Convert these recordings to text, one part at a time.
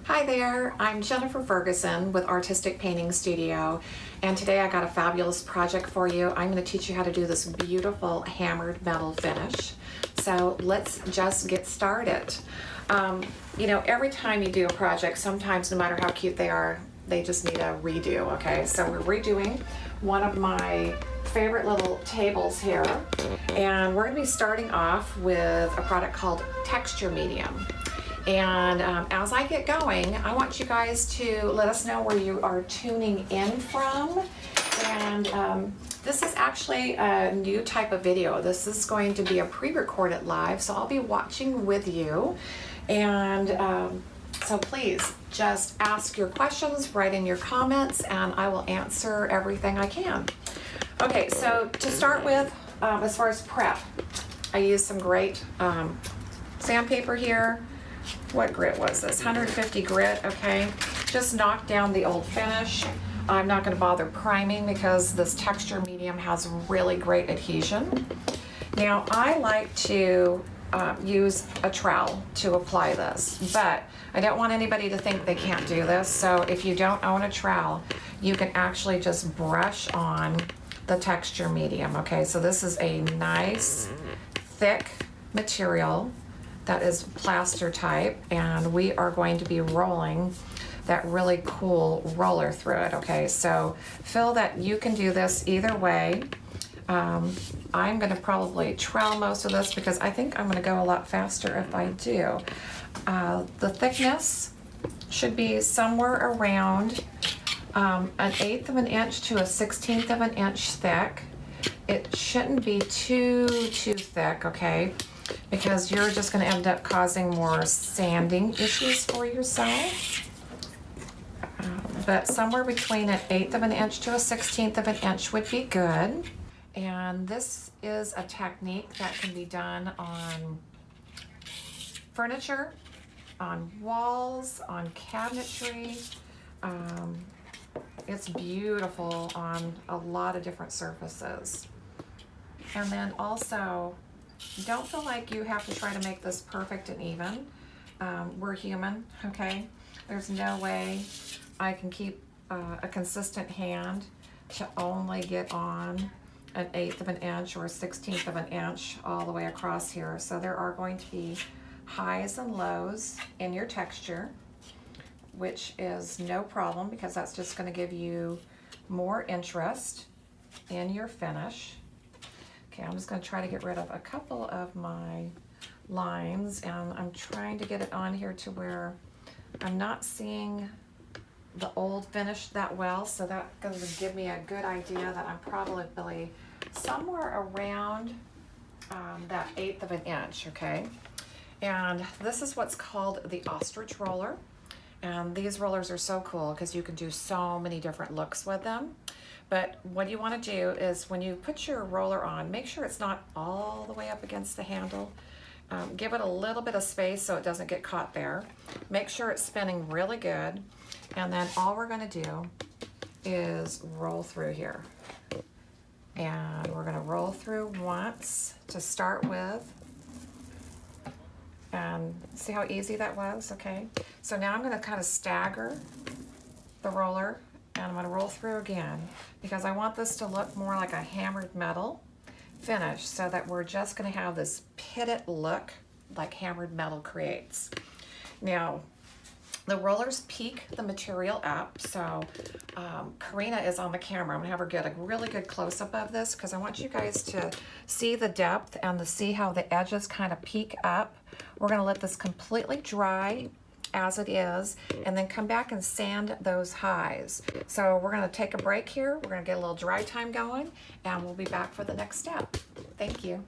Hi there, I'm Jennifer Ferguson with Artistic Painting Studio, and today I got a fabulous project for you. I'm going to teach you how to do this beautiful hammered metal finish. So let's just get started. Every time you do a project, sometimes no matter how cute they are, they just need a redo, okay? So we're redoing one of my favorite little tables here, and we're going to be starting off with a product called Texture Medium. And as I get going, I want you guys to let us know where you are tuning in from. And this is actually a new type of video. This is going to be a pre-recorded live, so I'll be watching with you. And so please just ask your questions, write in your comments, and I will answer everything I can. Okay, so to start with, as far as prep, I used some great sandpaper here. What grit was this? 150 grit, okay? Just knock down the old finish. I'm not going to bother priming because this texture medium has really great adhesion. Now, I like to use a trowel to apply this, but I don't want anybody to think they can't do this. So if you don't own a trowel, you can actually just brush on the texture medium, okay? So this is a nice, thick material that is plaster type, and we are going to be rolling that really cool roller through it, okay? So feel that you can do this either way. I'm gonna probably trowel most of this because I think I'm gonna go a lot faster if I do. The thickness should be somewhere around an 1/8 of an inch to a 1/16 of an inch thick. It shouldn't be too thick, okay? Because you're just going to end up causing more sanding issues for yourself. But somewhere between an 1/8 of an inch to a 1/16 of an inch would be good. And this is a technique that can be done on furniture, on walls, on cabinetry. It's beautiful on a lot of different surfaces. And then also, don't feel like you have to try to make this perfect and even. We're human, okay? There's no way I can keep a consistent hand to only get on an 1/8 of an inch or a 1/16 of an inch all the way across here. So there are going to be highs and lows in your texture, which is no problem because that's just going to give you more interest in your finish. Okay, I'm just going to try to get rid of a couple of my lines, and I'm trying to get it on here to where I'm not seeing the old finish that well, so that's going to give me a good idea that I'm probably somewhere around that 1/8 of an inch, okay? And this is what's called the ostrich roller, and these rollers are so cool because you can do so many different looks with them. But what you want to do is when you put your roller on, make sure it's not all the way up against the handle. Give it a little bit of space so it doesn't get caught there. Make sure it's spinning really good. And then all we're going to do is roll through here. And we're going to roll through once to start with. And see how easy that was? Okay. So now I'm going to kind of stagger the roller, and I'm going to roll through again because I want this to look more like a hammered metal finish, so that we're just going to have this pitted look like hammered metal creates. Now, the rollers peak the material up, so Karina is on the camera. I'm going to have her get a really good close-up of this because I want you guys to see the depth and to see how the edges kind of peak up. We're going to let this completely dry as it is, and then come back and sand those highs. So we're going to take a break here. We're going to get a little dry time going, and we'll be back for the next step. Thank you.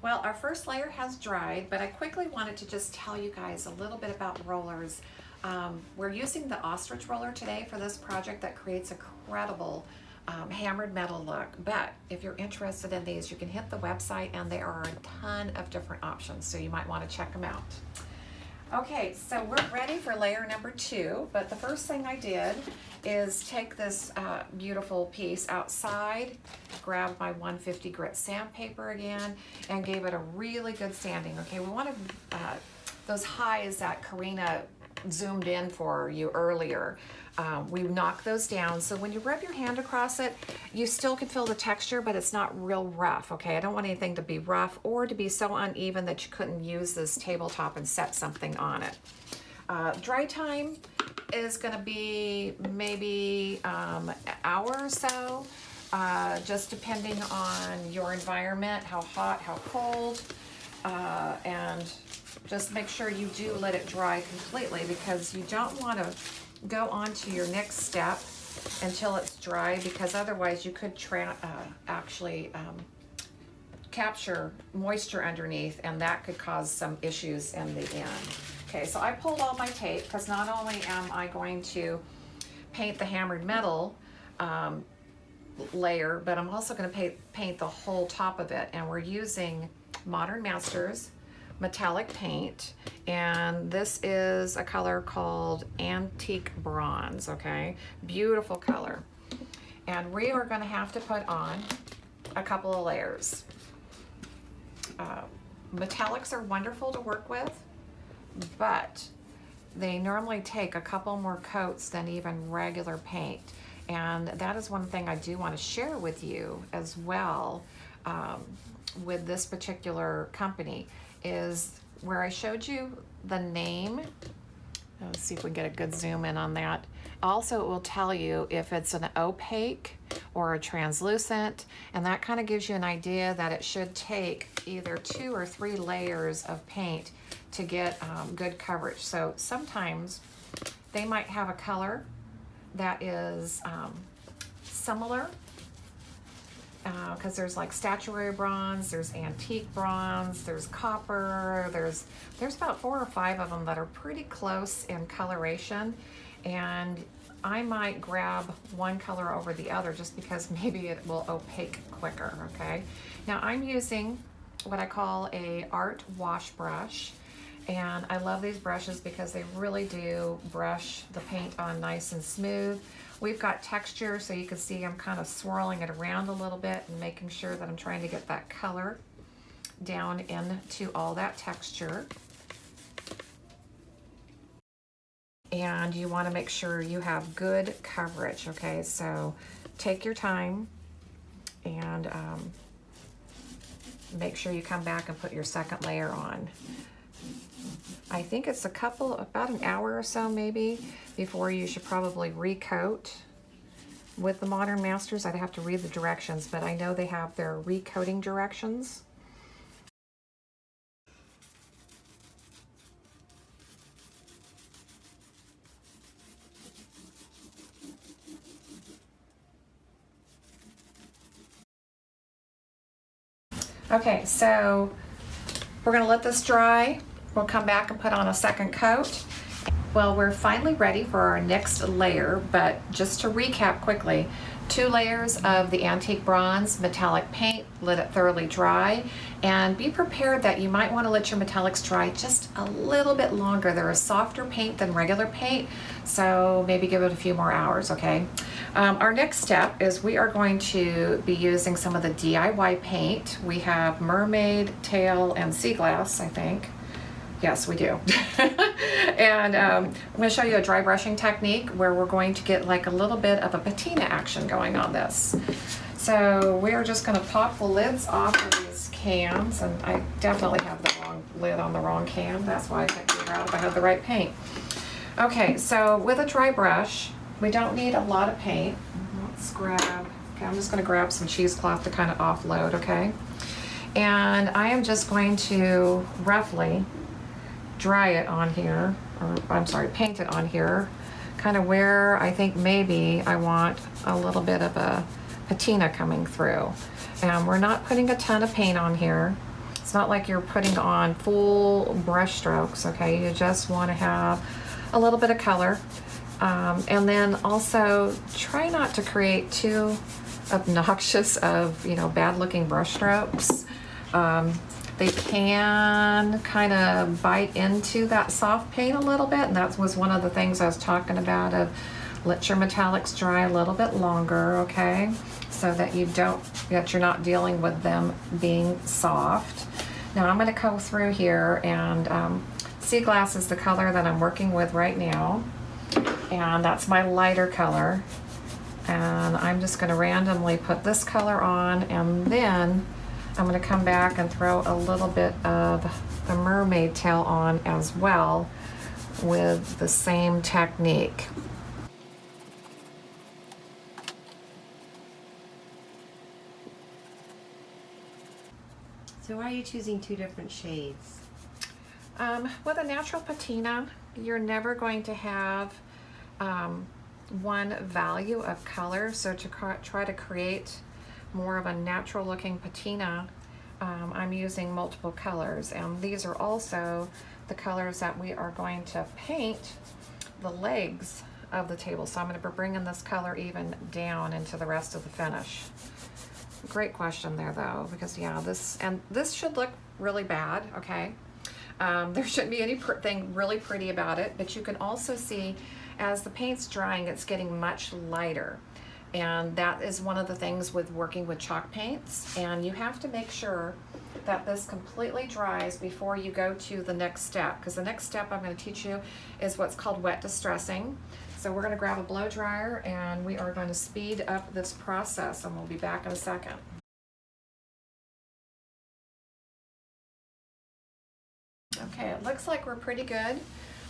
Well, our first layer has dried, but I quickly wanted to just tell you guys a little bit about rollers. We're using the ostrich roller today for this project that creates a credible hammered metal look. But if you're interested in these, you can hit the website, and there are a ton of different options, so you might want to check them out. Okay, so we're ready for layer number 2, but the first thing I did is take this beautiful piece outside, grab my 150 grit sandpaper again, and gave it a really good sanding. Okay, we wanted those highs that Karina zoomed in for you earlier. We knock those down, so when you rub your hand across it, you still can feel the texture, but it's not real rough, okay? I don't want anything to be rough or to be so uneven that you couldn't use this tabletop and set something on it. Dry time is gonna be maybe an hour or so, just depending on your environment, how hot, how cold, and just make sure you do let it dry completely, because you don't want to go on to your next step until it's dry, because otherwise you could actually capture moisture underneath, and that could cause some issues in the end. Okay, so I pulled all my tape because not only am I going to paint the hammered metal layer, but I'm also going to paint the whole top of it, and we're using Modern Masters metallic paint, and this is a color called Antique Bronze. Okay, beautiful color, and we are going to have to put on a couple of layers. Metallics are wonderful to work with, but they normally take a couple more coats than even regular paint, and that is one thing I do want to share with you as well. With this particular company is where I showed you the name. Let's see if we can get a good zoom in on that. Also, it will tell you if it's an opaque or a translucent, and that kind of gives you an idea that it should take either 2 or 3 layers of paint to get good coverage. So sometimes they might have a color that is similar, because there's like statuary bronze, there's antique bronze, there's copper, there's about 4 or 5 of them that are pretty close in coloration, and I might grab one color over the other just because maybe it will opaque quicker. Okay, now I'm using what I call a art wash brush, and I love these brushes because they really do brush the paint on nice and smooth. We've got texture, so you can see I'm kind of swirling it around a little bit and making sure that I'm trying to get that color down into all that texture. And you want to make sure you have good coverage, okay? So take your time and make sure you come back and put your second layer on. I think it's about an hour or so maybe before you should probably recoat with the Modern Masters. I'd have to read the directions, but I know they have their recoating directions. Okay, so we're gonna let this dry. We'll come back and put on a second coat. Well, we're finally ready for our next layer, but just to recap quickly, 2 layers of the antique bronze metallic paint, let it thoroughly dry, and be prepared that you might want to let your metallics dry just a little bit longer. They're a softer paint than regular paint, so maybe give it a few more hours, okay? Our next step is we are going to be using some of the DIY paint. We have Mermaid Tail and Seaglass, I think. Yes, we do. And I'm going to show you a dry brushing technique where we're going to get like a little bit of a patina action going on this. So we are just going to pop the lids off of these cans, and I definitely have the wrong lid on the wrong can. That's why I couldn't figure out if I had the right paint. Okay, so with a dry brush, we don't need a lot of paint. Let's grab, okay, I'm just going to grab some cheesecloth to kind of offload, okay? And I am just going to roughly dry it on here, or I'm sorry, paint it on here, kind of where I think maybe I want a little bit of a patina coming through. And we're not putting a ton of paint on here. It's not like you're putting on full brush strokes, okay? You just want to have a little bit of color. And then also try not to create too obnoxious of, bad looking brush strokes. They can kind of bite into that soft paint a little bit, and that was one of the things I was talking about, of let your metallics dry a little bit longer, okay? So that you're not dealing with them being soft. Now I'm going to go through here, and Seaglass is the color that I'm working with right now, and that's my lighter color. And I'm just going to randomly put this color on, and then I'm going to come back and throw a little bit of the mermaid tail on as well with the same technique. So why are you choosing two different shades? With a natural patina, you're never going to have one value of color. So to try to create more of a natural looking patina, I'm using multiple colors. And these are also the colors that we are going to paint the legs of the table. So I'm going to be bringing this color even down into the rest of the finish. Great question there though, because yeah, this should look really bad, okay? There shouldn't be anything really pretty about it, but you can also see as the paint's drying, it's getting much lighter. And that is one of the things with working with chalk paints. And you have to make sure that this completely dries before you go to the next step, because the next step I'm going to teach you is what's called wet distressing. So we're going to grab a blow dryer and we are going to speed up this process, and we'll be back in a second. Okay, it looks like we're pretty good,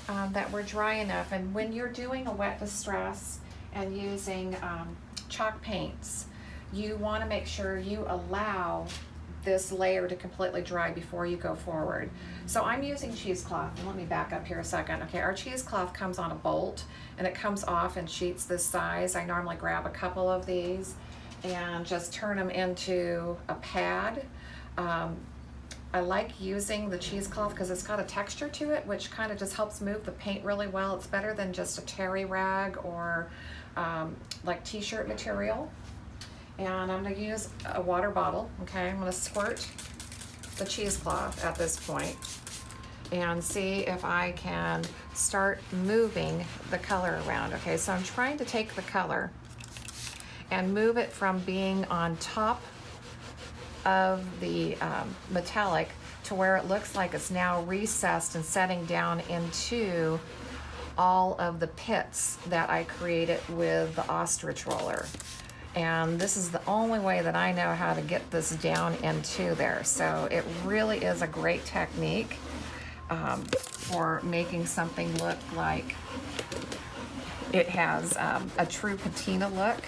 that we're dry enough. And when you're doing a wet distress and using chalk paints, you want to make sure you allow this layer to completely dry before you go forward. So I'm using cheesecloth, and let me back up here a second. Okay, our cheesecloth comes on a bolt and it comes off in sheets this size. I normally grab a couple of these and just turn them into a pad. I like using the cheesecloth because it's got a texture to it, which kind of just helps move the paint really well. It's better than just a terry rag or like t-shirt material. And I'm going to use a water bottle. Okay, I'm going to squirt the cheesecloth at this point and see if I can start moving the color around. Okay, so I'm trying to take the color and move it from being on top of the metallic to where it looks like it's now recessed and setting down into all of the pits that I created with the ostrich roller. And this is the only way that I know how to get this down into there. So it really is a great technique for making something look like it has a true patina look.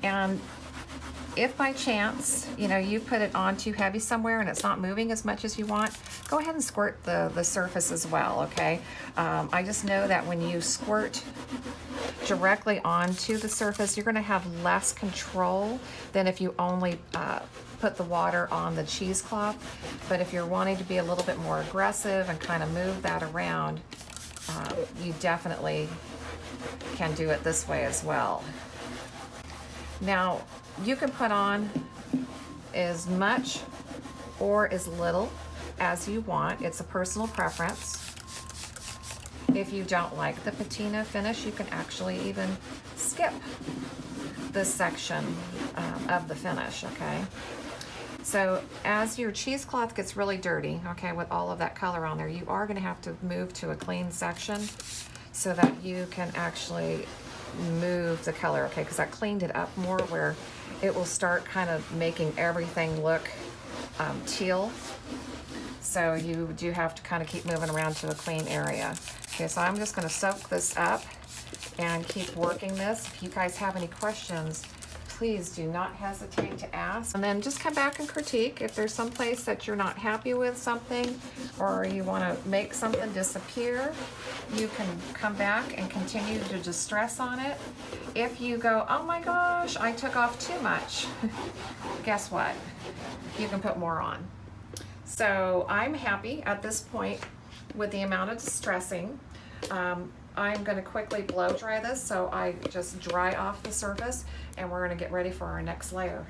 And if by chance, you know, you put it on too heavy somewhere and it's not moving as much as you want, go ahead and squirt the surface as well, okay? I just know that when you squirt directly onto the surface, you're gonna have less control than if you only put the water on the cheesecloth. But if you're wanting to be a little bit more aggressive and kind of move that around, you definitely can do it this way as well. Now, you can put on as much or as little as you want. It's a personal preference. If you don't like the patina finish, you can actually even skip this section of the finish, okay? So as your cheesecloth gets really dirty, okay, with all of that color on there, you are gonna have to move to a clean section so that you can actually move the color, okay, because I cleaned it up more where it will start kind of making everything look teal. So you do have to kind of keep moving around to a clean area. Okay, so I'm just going to soak this up and keep working this. If you guys have any questions, please do not hesitate to ask. And then just come back and critique. If there's some place that you're not happy with something, or you want to make something disappear, you can come back and continue to distress on it. If you go, oh my gosh, I took off too much, guess what? You can put more on. So I'm happy at this point with the amount of distressing. I'm going to quickly blow dry this so I just dry off the surface, and we're going to get ready for our next layer.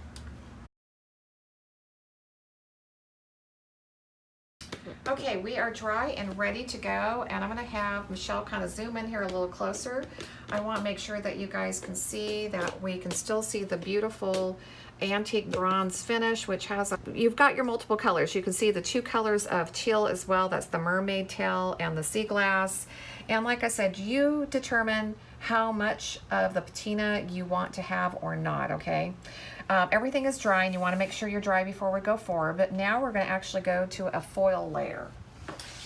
Okay, we are dry and ready to go, and I'm gonna have Michelle kind of zoom in here a little closer. I want to make sure that you guys can see that we can still see the beautiful antique bronze finish, which has you've got your multiple colors. You can see the two colors of teal as well. That's the mermaid tail and the sea glass. And like I said, you determine how much of the patina you want to have or not, okay? Everything is dry, and you want to make sure you're dry before we go forward. But now we're going to actually go to a foil layer.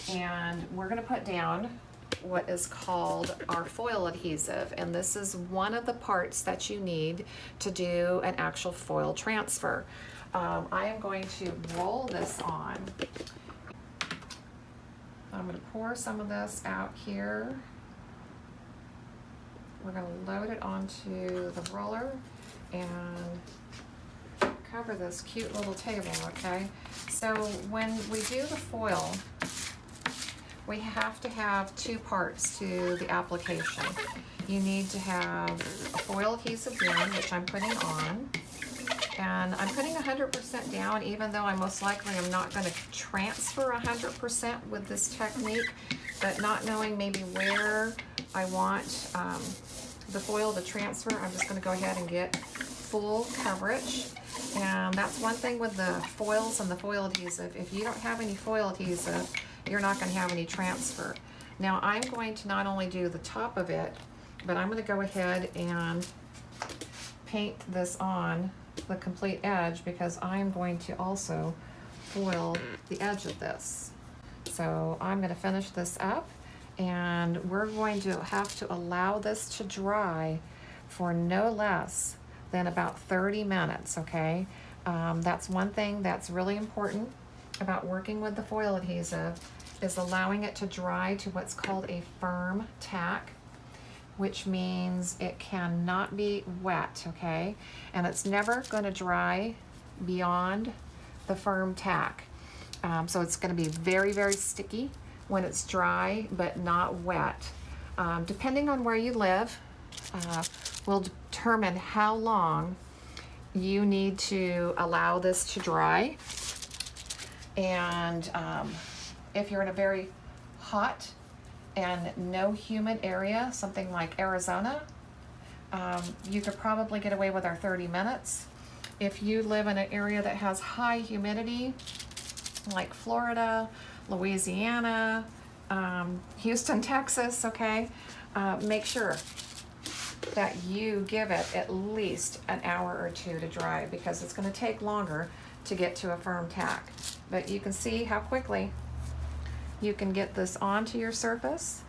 And we're going to put down what is called our foil adhesive. And this is one of the parts that you need to do an actual foil transfer. I am going to roll this on. I'm going to pour some of this out here. We're going to load it onto the roller and cover this cute little table, okay? So when we do the foil, we have to have two parts to the application. You need to have a foil adhesive down, which I'm putting on. And I'm putting 100% down, even though I most likely am not going to transfer 100% with this technique, but not knowing maybe where I want the foil to transfer, I'm just going to go ahead and get full coverage. And that's one thing with the foils and the foil adhesive. If you don't have any foil adhesive, you're not going to have any transfer. Now I'm going to not only do the top of it, but I'm going to go ahead and paint this on the complete edge, because I'm going to also foil the edge of this. So I'm going to finish this up, and we're going to have to allow this to dry for no less than about 30 minutes, okay? That's one thing that's really important about working with the foil adhesive, is allowing it to dry to what's called a firm tack, which means it cannot be wet, okay? And it's never going to dry beyond the firm tack. So it's going to be very, very sticky when it's dry, but not wet. Depending on where you live, will determine how long you need to allow this to dry. And if you're in a very hot and no humid area, something like Arizona, you could probably get away with our 30 minutes. If you live in an area that has high humidity, like Florida, Louisiana, Houston, Texas, okay, make sure that you give it at least an hour or two to dry, because it's going to take longer to get to a firm tack. But you can see how quickly you can get this onto your surface.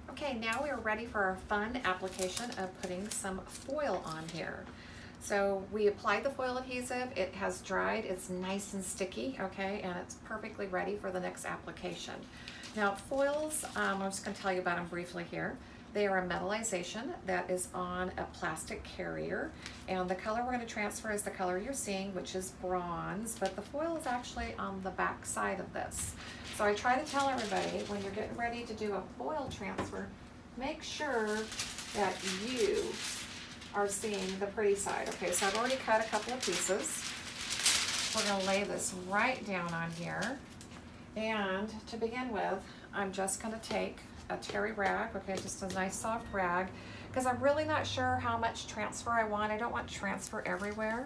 Okay, now we are ready for our fun application of putting some foil on here. So we applied the foil adhesive, it has dried, it's nice and sticky, okay, and it's perfectly ready for the next application. Now foils, I'm just going to tell you about them briefly here. They are a metallization that is on a plastic carrier, and the color we're going to transfer is the color you're seeing, which is bronze, but the foil is actually on the back side of this. So I try to tell everybody, when you're getting ready to do a foil transfer, make sure that you are seeing the pretty side. Okay, so I've already cut a couple of pieces. We're going to lay this right down on here, and to begin with, I'm just going to take a terry rag, okay, just a nice soft rag, because I'm really not sure how much transfer I want. I don't want transfer everywhere,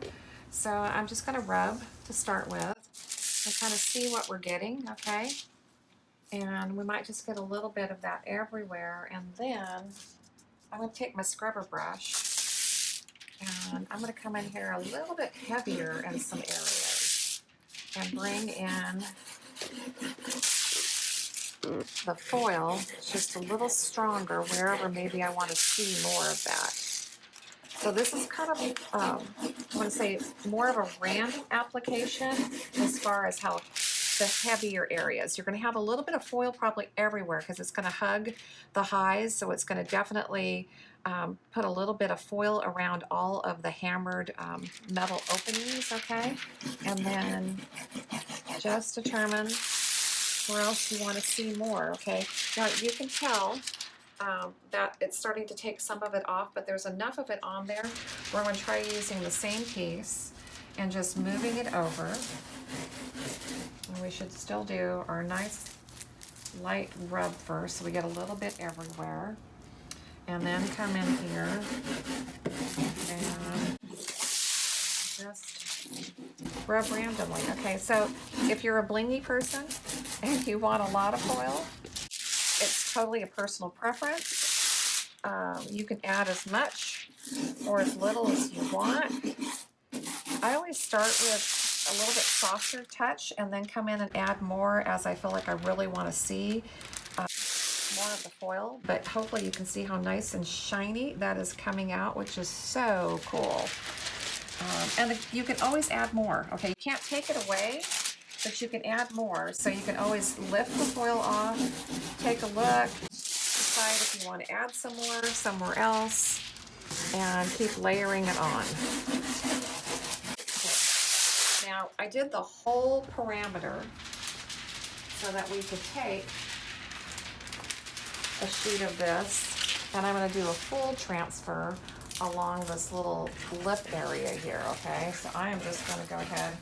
so I'm just going to rub to start with and kind of see what we're getting, okay? And we might just get a little bit of that everywhere, and then I'm going to take my scrubber brush and I'm going to come in here a little bit heavier in some areas and bring in the foil just a little stronger wherever maybe I want to see more of that. So this is kind of, I want to say, more of a random application as far as how the heavier areas. You're going to have a little bit of foil probably everywhere, because it's going to hug the highs, so it's going to definitely put a little bit of foil around all of the hammered metal openings, okay? And then just determine where else you want to see more, okay? Now you can tell that it's starting to take some of it off, but there's enough of it on there where I'm going to try using the same piece and just moving it over, And we should still do our nice light rub first, so we get a little bit everywhere. And then come in here and just rub randomly. Okay, so if you're a blingy person and you want a lot of foil, it's totally a personal preference. You can add as much or as little as you want. I always start with a little bit softer touch and then come in and add more as I feel like I really want to see more of the foil, but hopefully you can see how nice and shiny that is coming out, which is so cool. And you can always add more. Okay, you can't take it away, but you can add more. So you can always lift the foil off, take a look, decide if you want to add some more somewhere else, and keep layering it on. Okay. Now, I did the whole parameter so that we could take a sheet of this, and I'm going to do a full transfer along this little lip area here, okay? So I am just going to go ahead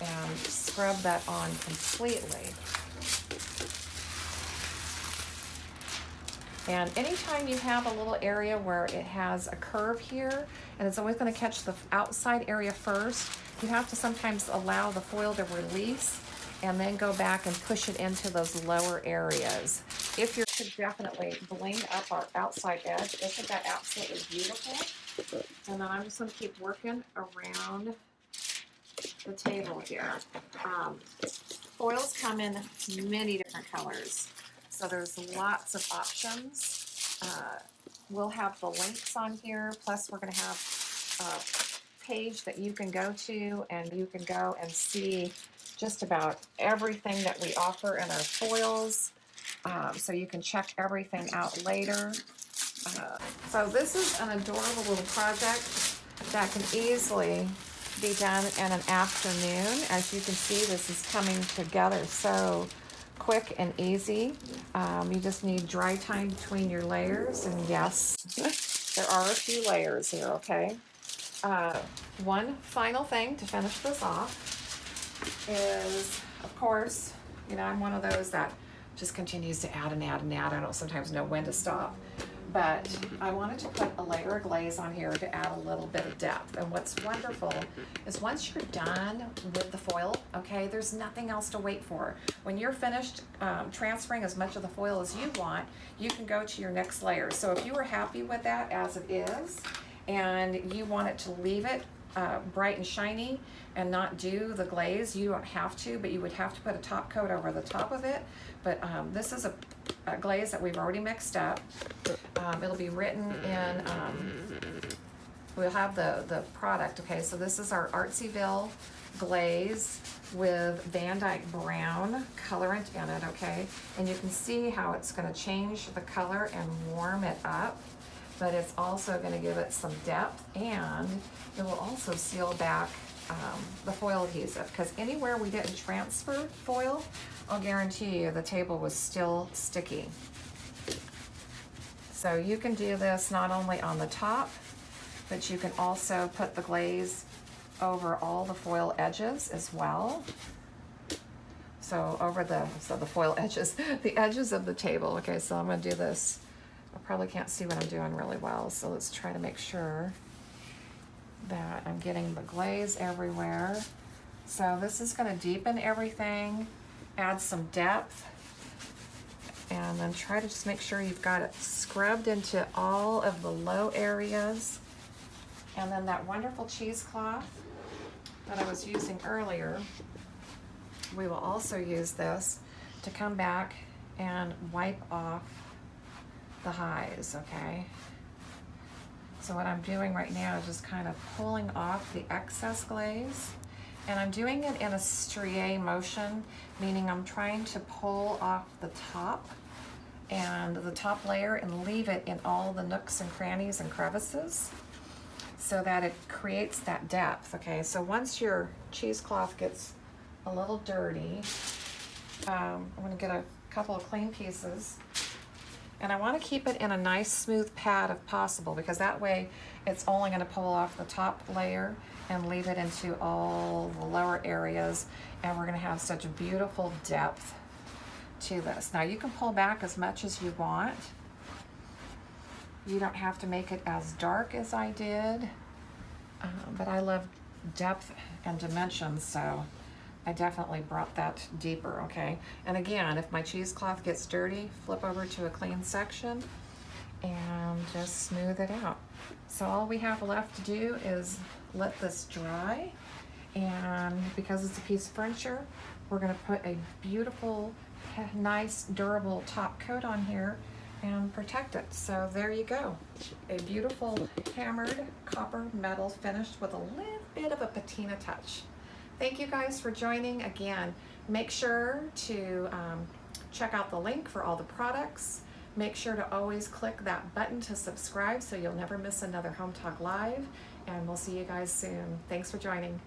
and scrub that on completely. And anytime you have a little area where it has a curve here, and it's always going to catch the outside area first, you have to sometimes allow the foil to release and then go back and push it into those lower areas. If you're to definitely bling up our outside edge, isn't that absolutely beautiful? And then I'm just going to keep working around the table here. Foils come in many different colors, so there's lots of options. We'll have the links on here, plus we're going to have a page that you can go to, and you can go and see just about everything that we offer in our foils, so you can check everything out later. So this is an adorable little project that can easily be done in an afternoon. As you can see, this is coming together so quick and easy. You just need dry time between your layers, and yes, there are a few layers here, okay? One final thing to finish this off is, of course, you know, I'm one of those that just continues to add and add and add. I don't sometimes know when to stop, but I wanted to put a layer of glaze on here to add a little bit of depth. And what's wonderful is once you're done with the foil, okay, there's nothing else to wait for. When you're finished transferring as much of the foil as you want, you can go to your next layer. So if you were happy with that as it is, and you want it to leave it bright and shiny and not do the glaze, you don't have to, but you would have to put a top coat over the top of it. But this is a glaze that we've already mixed up. It'll be written in, we'll have the product, okay? So this is our Artsyville glaze with Van Dyke Brown colorant in it, okay? And you can see how it's gonna change the color and warm it up, but it's also gonna give it some depth, and it will also seal back the foil adhesive, because anywhere we didn't transfer foil, I'll guarantee you the table was still sticky. So you can do this not only on the top, but you can also put the glaze over all the foil edges as well. So over the foil edges, the edges of the table. Okay, so I'm gonna do this. I probably can't see what I'm doing really well, so let's try to make sure that I'm getting the glaze everywhere. So this is going to deepen everything, add some depth, and then try to just make sure you've got it scrubbed into all of the low areas. And then that wonderful cheesecloth that I was using earlier, we will also use this to come back and wipe off the highs, okay? So what I'm doing right now is just kind of pulling off the excess glaze, and I'm doing it in a strié motion, meaning I'm trying to pull off the top and the top layer and leave it in all the nooks and crannies and crevices so that it creates that depth, okay? So once your cheesecloth gets a little dirty, I'm gonna get a couple of clean pieces, And I want to keep it in a nice smooth pad if possible, because that way it's only going to pull off the top layer and leave it into all the lower areas, and we're going to have such a beautiful depth to this. Now you can pull back as much as you want. You don't have to make it as dark as I did, but I love depth and dimensions, so I definitely brought that deeper, okay? And again, if my cheesecloth gets dirty, flip over to a clean section and just smooth it out. So all we have left to do is let this dry, and because it's a piece of furniture, we're gonna put a beautiful, nice, durable top coat on here and protect it. So there you go. A beautiful hammered copper metal finished with a little bit of a patina touch. Thank you guys for joining. Again, make sure to check out the link for all the products. Make sure to always click that button to subscribe so you'll never miss another Home Talk Live, and we'll see you guys soon. Thanks for joining.